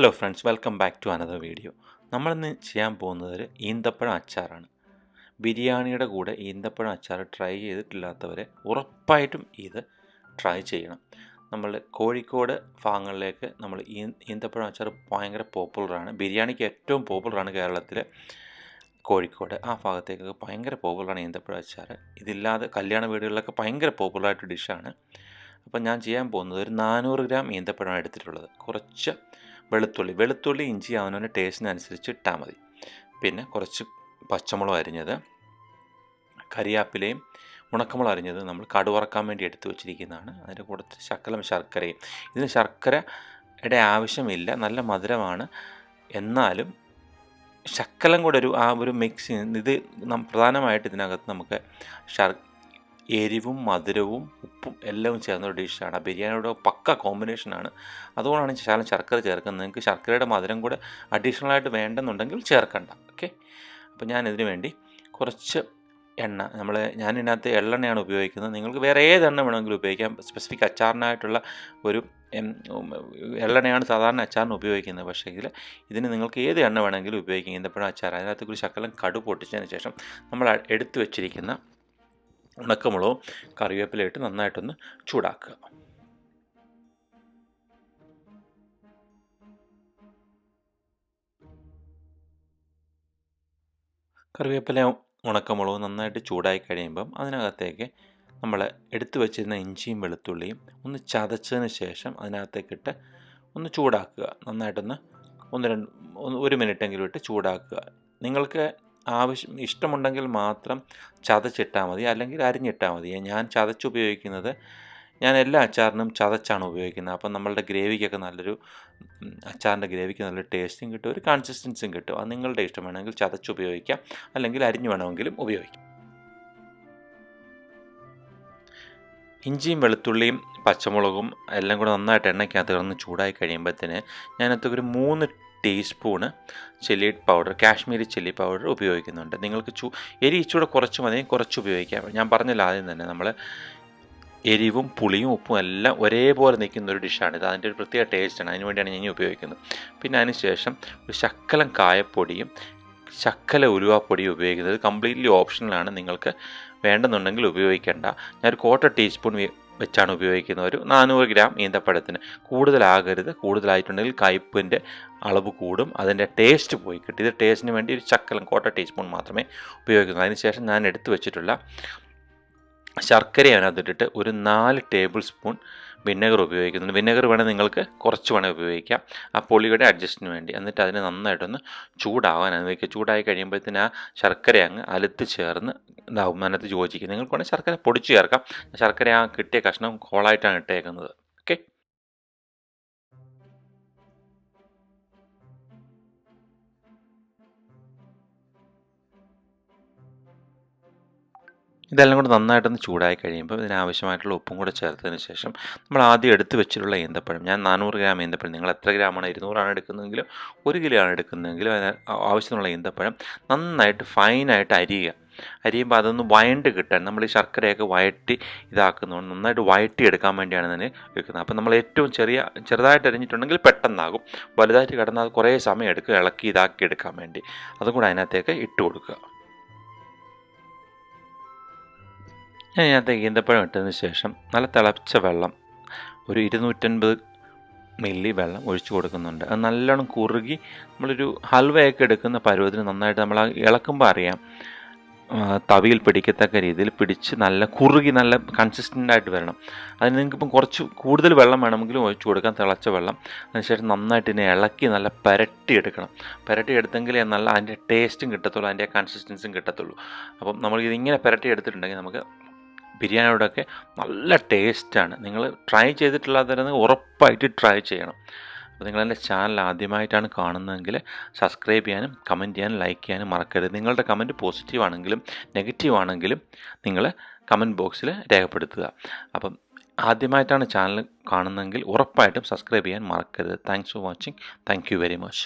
Hello friends, welcome back to another video. നമ്മളിന്ന് ചെയ്യാൻ പോകുന്നത് ഒരു ഈന്തപ്പഴം അച്ചാറാണ്. ബിരിയാണിയുടെ കൂടെ ഈന്തപ്പഴം അച്ചാർ ട്രൈ ചെയ്തിട്ടില്ലാത്തവർ ഉറപ്പായിട്ടും ഇത് ട്രൈ ചെയ്യണം. നമ്മൾ കോഴിക്കോട് ഭാഗങ്ങളിലേക്ക് നമ്മൾ ഈന്തപ്പഴം അച്ചാർ ഭയങ്കര പോപ്പുലറാണ്. ബിരിയാണിക്ക് ഏറ്റവും പോപ്പുലറാണ് കേരളത്തിൽ, കോഴിക്കോട് ആ ഭാഗത്തേക്കൊക്കെ ഭയങ്കര പോപ്പുലറാണ് ഈന്തപ്പഴം അച്ചാർ. ഇതില്ലാതെ കല്യാണ വീടുകളിലൊക്കെ ഭയങ്കര പോപ്പുലറായിട്ട് ഡിഷാണ്. അപ്പം ഞാൻ ചെയ്യാൻ പോകുന്നത് ഒരു 400 ഗ്രാം ഈന്തപ്പഴമാണ് എടുത്തിട്ടുള്ളത്. കുറച്ച് വെളുത്തുള്ളി ഇഞ്ചി അവനവൻ്റെ ടേസ്റ്റിനനുസരിച്ച് ഇട്ടാൽ മതി. പിന്നെ കുറച്ച് പച്ചമുളക് അരിഞ്ഞത്, കരിയാപ്പിലയും ഉണക്കമുളക് അരിഞ്ഞത് നമ്മൾ കടുവറക്കാൻ വേണ്ടി എടുത്തു വച്ചിരിക്കുന്നതാണ്. അതിൻ്റെ കൂടെ ശർക്കരയും. ഇതിന് ശർക്കരയുടെ ആവശ്യമില്ല, നല്ല മധുരമാണ്. എന്നാലും ശക്കലം കൂടെ ഒരു മിക്സ്. ഇത് പ്രധാനമായിട്ട് ഇതിനകത്ത് നമുക്ക് എരിവും മധുരവും ഉപ്പും എല്ലാം ചേർന്നൊരു ഡിഷാണ്. ബിരിയാണിയുടെ പക്ക കോമ്പിനേഷനാണ്. അതുകൊണ്ടാണ് ശകലം ശർക്കര ചേർക്കുന്നത്. നിങ്ങൾക്ക് ശർക്കരയുടെ മധുരം കൂടെ അഡീഷണലായിട്ട് വേണ്ടെന്നുണ്ടെങ്കിൽ ചേർക്കണ്ട. ഓക്കെ. അപ്പോൾ ഞാനിതിന് വേണ്ടി കുറച്ച് എണ്ണ, ഞാൻ ഇതിനകത്ത് എള്ളെണ്ണയാണ് ഉപയോഗിക്കുന്നത്. നിങ്ങൾക്ക് വേറെ ഏത് എണ്ണ വേണമെങ്കിലും ഉപയോഗിക്കാം. സ്പെസിഫിക് അച്ചാറിനായിട്ടുള്ള ഒരു എള്ളെണ്ണയാണ് സാധാരണ അച്ചാറിന് ഉപയോഗിക്കുന്നത്. പക്ഷേ ഇതിന് നിങ്ങൾക്ക് ഏത് എണ്ണ വേണമെങ്കിലും ഉപയോഗിക്കാം. ഈന്തപ്പഴം അച്ചാർ. അതിനകത്ത് ഒരു ശകലം കടുക് പൊട്ടിച്ചതിന് ശേഷം നമ്മൾ എടുത്തു വെച്ചിരിക്കുന്ന ഉണക്കമുളകും കറിവേപ്പിലയിട്ട് നന്നായിട്ടൊന്ന് ചൂടാക്കുക. കറിവേപ്പിലയും ഉണക്കമുളകും നന്നായിട്ട് ചൂടായി കഴിയുമ്പം അതിനകത്തേക്ക് നമ്മൾ എടുത്തു വച്ചിരുന്ന ഇഞ്ചിയും വെളുത്തുള്ളിയും ഒന്ന് ചതച്ചതിന് ശേഷം അതിനകത്തേക്കിട്ട് ഒന്ന് ചൂടാക്കുക. നന്നായിട്ടൊന്ന് ഒരു മിനിറ്റെങ്കിലും ഇട്ട് ചൂടാക്കുക. നിങ്ങൾക്ക് ഇഷ്ടമുണ്ടെങ്കിൽ മാത്രം ചതച്ചിട്ടാൽ മതി, അല്ലെങ്കിൽ അരിഞ്ഞിട്ടാൽ മതി. ഞാൻ ചതച്ചുപയോഗിക്കുന്നത്, ഞാൻ എല്ലാ അച്ചാറിനും ചതച്ചാണ് ഉപയോഗിക്കുന്നത്. അപ്പം നമ്മളുടെ ഗ്രേവിക്കൊക്കെ അച്ചാറിൻ്റെ ഗ്രേവിക്ക് നല്ലൊരു ടേസ്റ്റും കിട്ടും, ഒരു കൺസിസ്റ്റൻസിയും കിട്ടും. അത് നിങ്ങളുടെ ഇഷ്ടം. വേണമെങ്കിൽ ചതച്ചുപയോഗിക്കാം, അല്ലെങ്കിൽ അരിഞ്ഞു വേണമെങ്കിലും ഉപയോഗിക്കാം. ഇഞ്ചിയും വെളുത്തുള്ളിയും പച്ചമുളകും എല്ലാം കൂടെ നന്നായിട്ട് എണ്ണയ്ക്കകത്ത് കിടന്ന് ചൂടായി കഴിയുമ്പോഴത്തേന് ഞാനകത്ത് ഒരു 3 teaspoon chilli powder, Kashmiri chilli powder ഉപയോഗിക്കുന്നുണ്ട്. നിങ്ങൾക്ക് എരി ഇച്ചിരി കുറച്ച് മതി, കുറച്ച് ഉപയോഗിക്കാം. ഞാൻ പറഞ്ഞില്ല ആദ്യം തന്നെ, നമ്മൾ എരിവും പുളിയും ഉപ്പും എല്ലാം ഒരേപോലെ നിൽക്കുന്ന ഒരു ഡിഷാണിത്. അതിൻ്റെ ഒരു പ്രത്യേക ടേസ്റ്റാണ്. അതിന് വേണ്ടിയാണ് ഞാൻ ഉപയോഗിക്കുന്നത്. പിന്നെ അതിന് ശേഷം ഒരു ശക്കലം കായപ്പൊടിയും ശക്കല ഉലുവാപ്പൊടിയും ഉപയോഗിക്കുന്നത് കംപ്ലീറ്റ്ലി ഓപ്ഷണലാണ്. നിങ്ങൾക്ക് വേണ്ടെന്നുണ്ടെങ്കിൽ ഉപയോഗിക്കേണ്ട. ഞാനൊരു 1/4 ടീസ്പൂൺ വെച്ചാണ് ഉപയോഗിക്കുന്നത്. ഒരു 400 ഗ്രാം ഈന്തപ്പഴത്തിന്. കൂടുതലാകരുത്. കൂടുതലായിട്ടുണ്ടെങ്കിൽ കയ്പിൻ്റെ അളവ് കൂടും, അതിൻ്റെ ടേസ്റ്റ് പോയി കിട്ടും. ഇത് ടേസ്റ്റിന് വേണ്ടി ഒരു ശക്കലം 1/4 ടീസ്പൂൺ മാത്രമേ ഉപയോഗിക്കുന്നു. അതിനുശേഷം ഞാൻ എടുത്തു വെച്ചിട്ടുള്ള ശർക്കര അതിനകത്തിട്ടിട്ട് ഒരു 4 ടേബിൾ സ്പൂൺ വിനെഗർ ഉപയോഗിക്കുന്നുണ്ട്. വിനെഗർ വേണേൽ നിങ്ങൾക്ക് കുറച്ച് വേണേൽ ഉപയോഗിക്കാം, ആ പുളിയുടെ അഡ്ജസ്റ്റിന് വേണ്ടി. എന്നിട്ട് അതിനെ നന്നായിട്ടൊന്ന് ചൂടാവാൻ അനുവദിക്കുക. ചൂടായി കഴിയുമ്പോഴത്തേന് ആ ശർക്കര അങ്ങ് അലുത്ത് ചേർന്ന് ഇതാവും, അതിനകത്ത് യോജിക്കും. നിങ്ങൾക്ക് വേണമെങ്കിൽ ശർക്കര പൊടിച്ച് ചേർക്കാം. ശർക്കര ആ കിട്ടിയ കഷ്ണം ഹോളായിട്ടാണ് ഇട്ടേക്കുന്നത്. ഓക്കെ. ഇതെല്ലാം കൂടെ നന്നായിട്ടൊന്ന് ചൂടായി കഴിയുമ്പോൾ ഇതിനാവശ്യമായിട്ടുള്ള ഉപ്പും കൂടെ ചേർത്തതിന് ശേഷം നമ്മൾ ആദ്യം എടുത്ത് വെച്ചിട്ടുള്ള ഈന്തപ്പഴം, ഞാൻ 400 ഗ്രാം ഈന്തപ്പഴം, നിങ്ങൾ എത്ര ഗ്രാമാണ്, 200 എടുക്കുന്നതെങ്കിലും 1 കിലോ ആണ് എടുക്കുന്നതെങ്കിലും അതിന് ആവശ്യത്തിനുള്ള ഈന്തപ്പഴം നന്നായിട്ട് ഫൈനായിട്ട് അരിയുമ്പോൾ അതൊന്ന് വഴണ്ട് കിട്ടാൻ, നമ്മൾ ഈ ശർക്കരയൊക്കെ വഴറ്റി ഇതാക്കുന്നതുകൊണ്ട് നന്നായിട്ട് വഴറ്റി എടുക്കാൻ വേണ്ടിയാണ് ഇതിന് എടുക്കുന്നത്. അപ്പം നമ്മൾ ഏറ്റവും ചെറുതായിട്ട് അരിഞ്ഞിട്ടുണ്ടെങ്കിൽ പെട്ടെന്നാകും. വലുതായിട്ട് കിടന്നാൽ അത് കുറേ സമയം എടുക്കും ഇളക്കി ഇതാക്കി എടുക്കാൻ വേണ്ടി. അതും കൂടെ അതിനകത്തേക്ക് ഇട്ട് കൊടുക്കുക. ഞാൻ ഇതിനകത്തേക്ക് ഈന്തപ്പഴം ഇട്ടതിന് ശേഷം നല്ല തിളച്ച വെള്ളം, ഒരു 250 മില്ലി വെള്ളം ഒഴിച്ചു കൊടുക്കുന്നുണ്ട്. അത് നല്ലോണം കുറുകി നമ്മളൊരു ഹൽവയൊക്കെ എടുക്കുന്ന പരുവത്തിന് നന്നായിട്ട് നമ്മൾ ഇളക്കുമ്പോൾ അറിയാം, തവിയിൽ പിടിക്കത്തക്ക രീതിയിൽ പിടിച്ച് നല്ല കുറുകി നല്ല കൺസിസ്റ്റൻ്റായിട്ട് വരണം. അതിന് നിങ്ങൾക്കിപ്പം കുറച്ച് കൂടുതൽ വെള്ളം വേണമെങ്കിലും ഒഴിച്ചു കൊടുക്കാം, തിളച്ച വെള്ളം. അതിനുശേഷം നന്നായിട്ട് ഇതിനെ ഇളക്കി നല്ല പുരട്ടി എടുത്തെങ്കിലേ നല്ല അതിൻ്റെ ടേസ്റ്റും കിട്ടത്തുള്ളൂ, അതിൻ്റെ കൺസിസ്റ്റൻസിയും കിട്ടത്തുള്ളൂ. അപ്പം നമ്മളിതിങ്ങനെ പുരട്ടി എടുത്തിട്ടുണ്ടെങ്കിൽ നമുക്ക് ബിരിയാണിയോടൊക്കെ നല്ല ടേസ്റ്റാണ്. നിങ്ങൾ ട്രൈ ചെയ്തിട്ടുള്ളതെന്ന് ഉറപ്പായിട്ട് ട്രൈ ചെയ്യണം. അപ്പോൾ നിങ്ങളെൻ്റെ ചാനൽ ആദ്യമായിട്ടാണ് കാണുന്നതെങ്കിൽ സബ്സ്ക്രൈബ് ചെയ്യാനും കമൻറ്റ് ചെയ്യാനും ലൈക്ക് ചെയ്യാനും മറക്കരുത്. നിങ്ങളുടെ കമൻറ്റ് പോസിറ്റീവ് ആണെങ്കിലും നെഗറ്റീവ് ആണെങ്കിലും നിങ്ങൾ കമൻറ്റ് ബോക്സിൽ രേഖപ്പെടുത്തുക. അപ്പം ആദ്യമായിട്ടാണ് ചാനൽ കാണുന്നതെങ്കിൽ ഉറപ്പായിട്ടും സബ്സ്ക്രൈബ് ചെയ്യാൻ മറക്കരുത്. Thanks for watching. Thank you very much.